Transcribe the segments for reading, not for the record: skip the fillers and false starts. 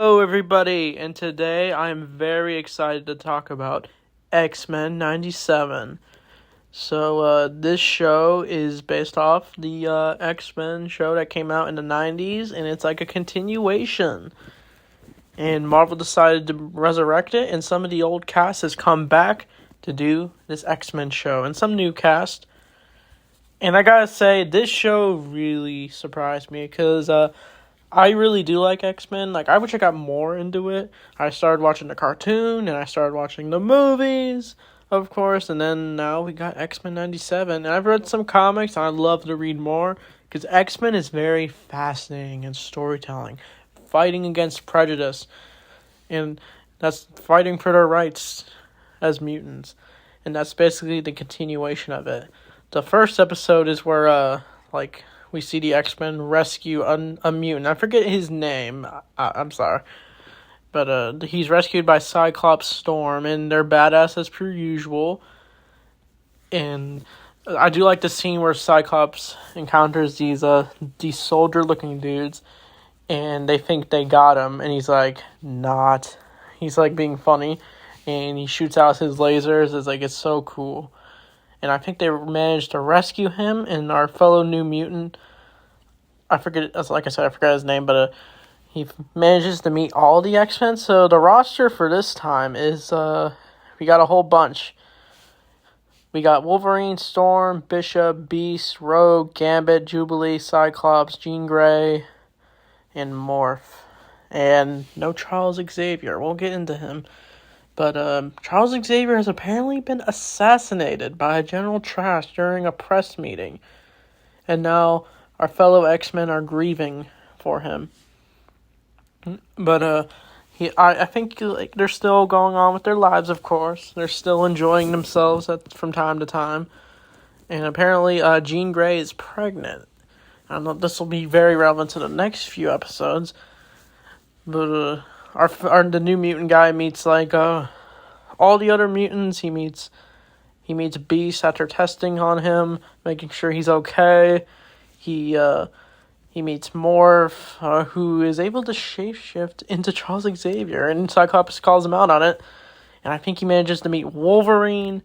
Hello, everybody, and today I'm very excited to talk about X-Men 97. This show is based off the X-Men show that came out in the 90s, and it's like a continuation. And Marvel decided to resurrect it, and some of the old cast has come back to do this X-Men show, and some new cast. And I gotta say, this show really surprised me, because I really do like X-Men. I wish I got more into it. I started watching the cartoon, and I started watching the movies, of course, and then now we got X-Men 97. And I've read some comics, and I'd love to read more, because X-Men is very fascinating in storytelling, fighting against prejudice, and that's fighting for their rights as mutants. And that's basically the continuation of it. The first episode is where, we see the X-Men rescue a mutant. I forget his name. I'm sorry. But he's rescued by Cyclops Storm, and they're badass as per usual. And I do like the scene where Cyclops encounters these soldier-looking dudes, and they think they got him, and he's like, not. He's like being funny, and he shoots out his lasers. It's so cool. And I think they managed to rescue him, and our fellow New Mutant, I forget his name, but he manages to meet all the X-Men. So the roster for this time is, we got a whole bunch. We got Wolverine, Storm, Bishop, Beast, Rogue, Gambit, Jubilee, Cyclops, Jean Grey, and Morph. And no Charles Xavier. We'll get into him. But Charles Xavier has apparently been assassinated by General Trask during a press meeting. And now our fellow X-Men are grieving for him. But I think they're still going on with their lives, of course. They're still enjoying themselves from time to time. And apparently Jean Grey is pregnant. I don't know if this will be very relevant to the next few episodes. But the New Mutant guy meets all the other mutants. He meets Beast after testing on him, making sure he's okay. He meets Morph, who is able to shapeshift into Charles Xavier, and Cyclops calls him out on it. And I think he manages to meet Wolverine,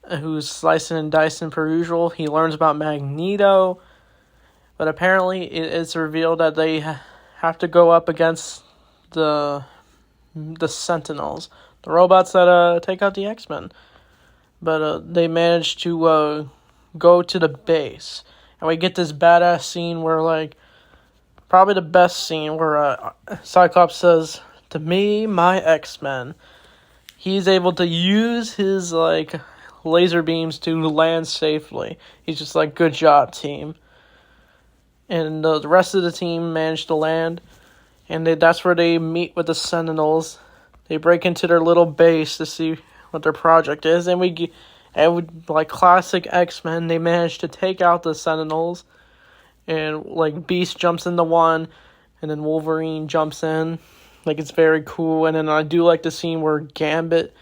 who's slicing and dicing per usual. He learns about Magneto, but apparently it's revealed that they have to go up against the Sentinels, the robots that take out the X-Men. But they manage to go to the base, and we get this badass scene where, probably the best scene, where Cyclops says, "To me, my X-Men." He's able to use his laser beams to land safely. He's just "Good job, team." And the rest of the team managed to land. And that's where they meet with the Sentinels. They break into their little base to see what their project is. And like classic X-Men, they manage to take out the Sentinels. And Beast jumps into one, and then Wolverine jumps in. It's very cool. And then I do like the scene where Gambit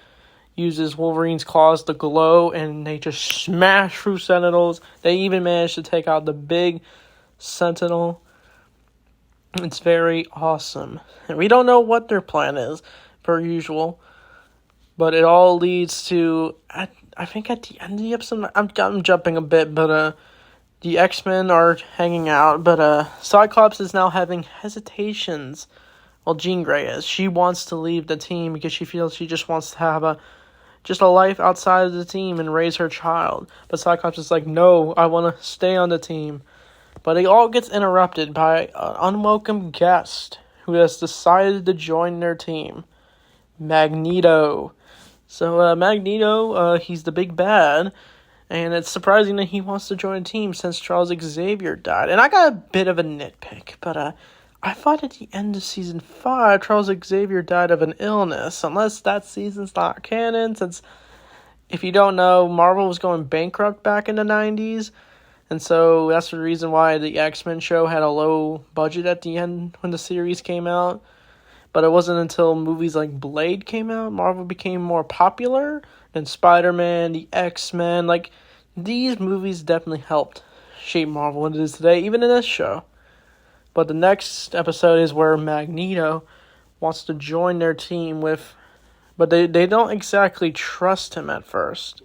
uses Wolverine's claws to glow, and they just smash through Sentinels. They even manage to take out the big Sentinel. It's very awesome. And we don't know what their plan is, per usual. But it all leads to, I think at the end of the episode, I'm jumping a bit, but the X-Men are hanging out. But Cyclops is now having hesitations. Well, Jean Grey is. She wants to leave the team because she feels she just wants to have a life outside of the team and raise her child. But Cyclops is no, I want to stay on the team. But it all gets interrupted by an unwelcome guest who has decided to join their team. Magneto. So Magneto, he's the big bad. And it's surprising that he wants to join a team since Charles Xavier died. And I got a bit of a nitpick, but I thought at the end of season 5, Charles Xavier died of an illness. Unless that season's not canon, since if you don't know, Marvel was going bankrupt back in the 90s. And so that's the reason why the X-Men show had a low budget at the end when the series came out. But it wasn't until movies like Blade came out, Marvel became more popular. Then Spider-Man, the X-Men, these movies definitely helped shape Marvel what it is today, even in this show. But the next episode is where Magneto wants to join their team with, but they don't exactly trust him at first.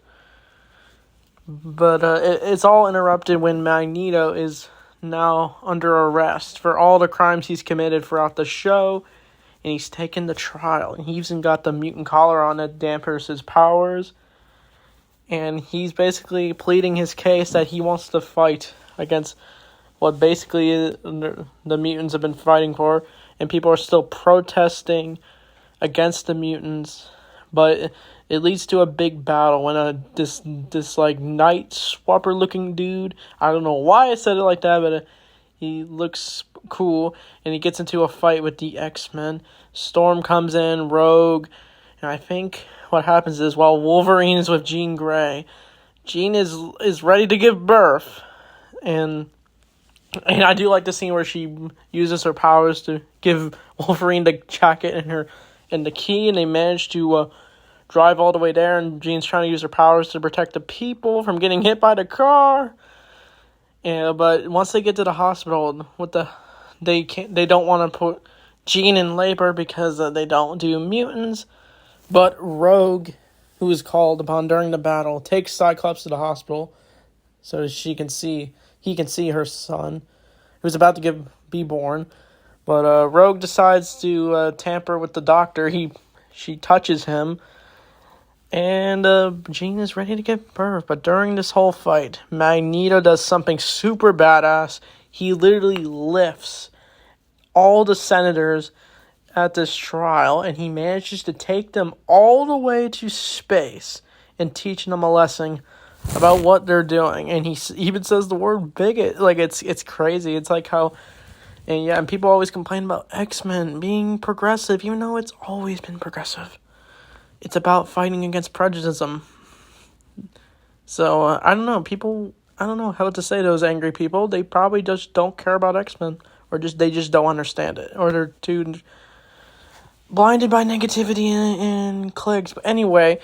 But it's all interrupted when Magneto is now under arrest for all the crimes he's committed throughout the show, and he's taken to trial. And he even got the mutant collar on that dampers his powers. And he's basically pleading his case that he wants to fight against what basically the mutants have been fighting for, and people are still protesting against the mutants. But it leads to a big battle when this like night swapper looking dude, I don't know why I said it like that, but he looks cool, and he gets into a fight with the X-Men. Storm comes in, Rogue, and I think what happens is while Wolverine is with Jean Grey, Jean is ready to give birth, and I do like the scene where she uses her powers to give Wolverine the jacket and the key, and they manage to drive all the way there, and Jean's trying to use her powers to protect the people from getting hit by the car. But once they get to the hospital, they don't want to put Jean in labor because they don't do mutants. But Rogue, who is called upon during the battle, takes Cyclops to the hospital so he can see her son, who's about to be born. But Rogue decides to tamper with the doctor. She touches him, and Jean is ready to give birth. But during this whole fight, Magneto does something super badass. He literally lifts all the senators at this trial, and he manages to take them all the way to space and teaching them a lesson about what they're doing. And he even says the word bigot. Like, it's crazy. It's like how, and people always complain about X-Men being progressive, even though it's always been progressive. It's about fighting against prejudice. So, I don't know. I don't know how to say those angry people. They probably just don't care about X-Men. Or they just don't understand it. Or they're too blinded by negativity and clicks. But anyway,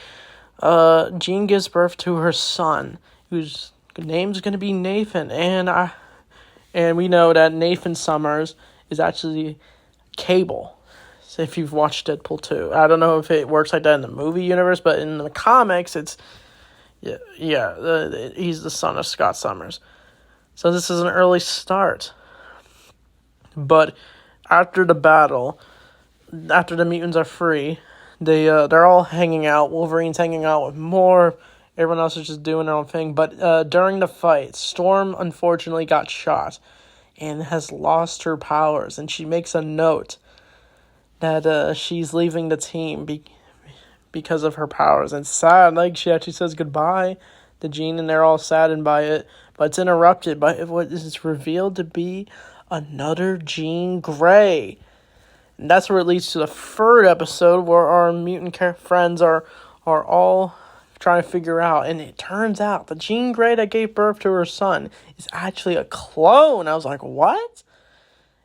Jean gives birth to her son, whose name's going to be Nathan. And we know that Nathan Summers is actually Cable. So if you've watched Deadpool 2. I don't know if it works like that in the movie universe, but in the comics, it's... he's the son of Scott Summers. So this is an early start. But after the battle, after the mutants are free, they're all hanging out. Wolverine's hanging out with more. Everyone else is just doing their own thing. But during the fight, Storm unfortunately got shot and has lost her powers. And she makes a note that she's leaving the team because of her powers. And sad, like she actually says goodbye to Jean, and they're all saddened by it. But it's interrupted by what is revealed to be another Jean Grey. And that's where it leads to the third episode, where our mutant friends are all trying to figure out. And it turns out the Jean Grey that gave birth to her son is actually a clone. I was like, what?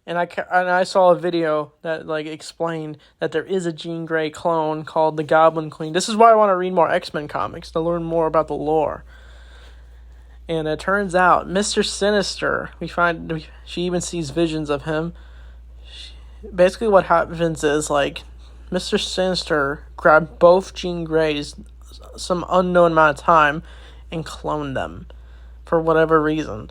And I saw a video that explained that there is a Jean Grey clone called the Goblin Queen. This is why I want to read more X-Men comics, to learn more about the lore. And it turns out Mr. Sinister, she even sees visions of him. Basically what happens is, Mr. Sinister grabbed both Jean Greys some unknown amount of time and cloned them for whatever reason.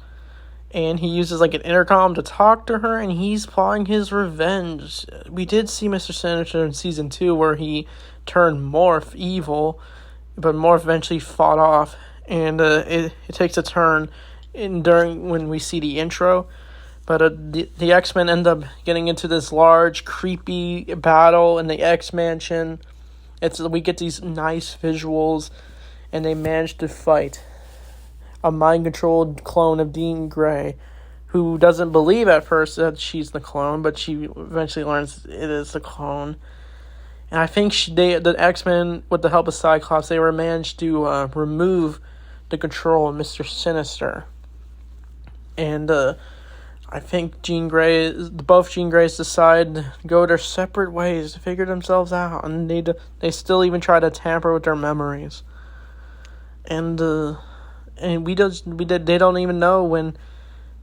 And he uses an intercom to talk to her, and he's plotting his revenge. We did see Mr. Sinister in season 2 where he turned Morph evil, but Morph eventually fought off, and it takes a turn during when we see the intro. But the X-Men end up getting into this large, creepy battle in the X-Mansion. We get these nice visuals, and they manage to fight a mind-controlled clone of Jean Grey, who doesn't believe at first that she's the clone, but she eventually learns it is the clone. And I think the X-Men, with the help of Cyclops, they managed to remove the control of Mr. Sinister. And I think both Jean Greys decide to go their separate ways to figure themselves out, and they still even try to tamper with their memories. And they don't even know when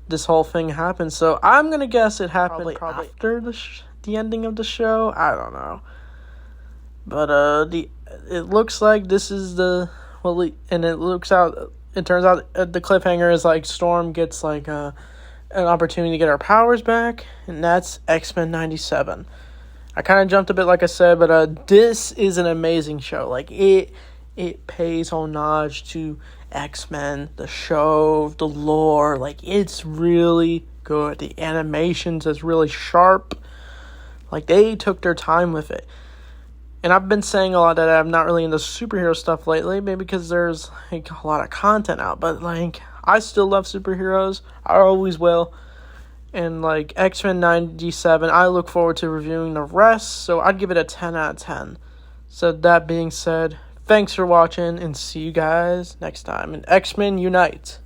this whole thing happened. So I'm gonna guess it happened probably after the the ending of the show. I don't know. But it looks like this is and it turns out the cliffhanger is like Storm gets like an opportunity to get her powers back, and that's X-Men 97. I kind of jumped a bit, like I said, but this is an amazing show. Like it pays homage to X-Men, the show, the lore. Like it's really good. The animations is really sharp. Like they took their time with it. And I've been saying a lot that I'm not really into superhero stuff lately, maybe because there's like a lot of content out. But like I still love superheroes. I always will. And like X-Men 97, I look forward to reviewing the rest. So I'd give it a 10 out of 10. So that being said, thanks for watching and see you guys next time in X-Men Unite.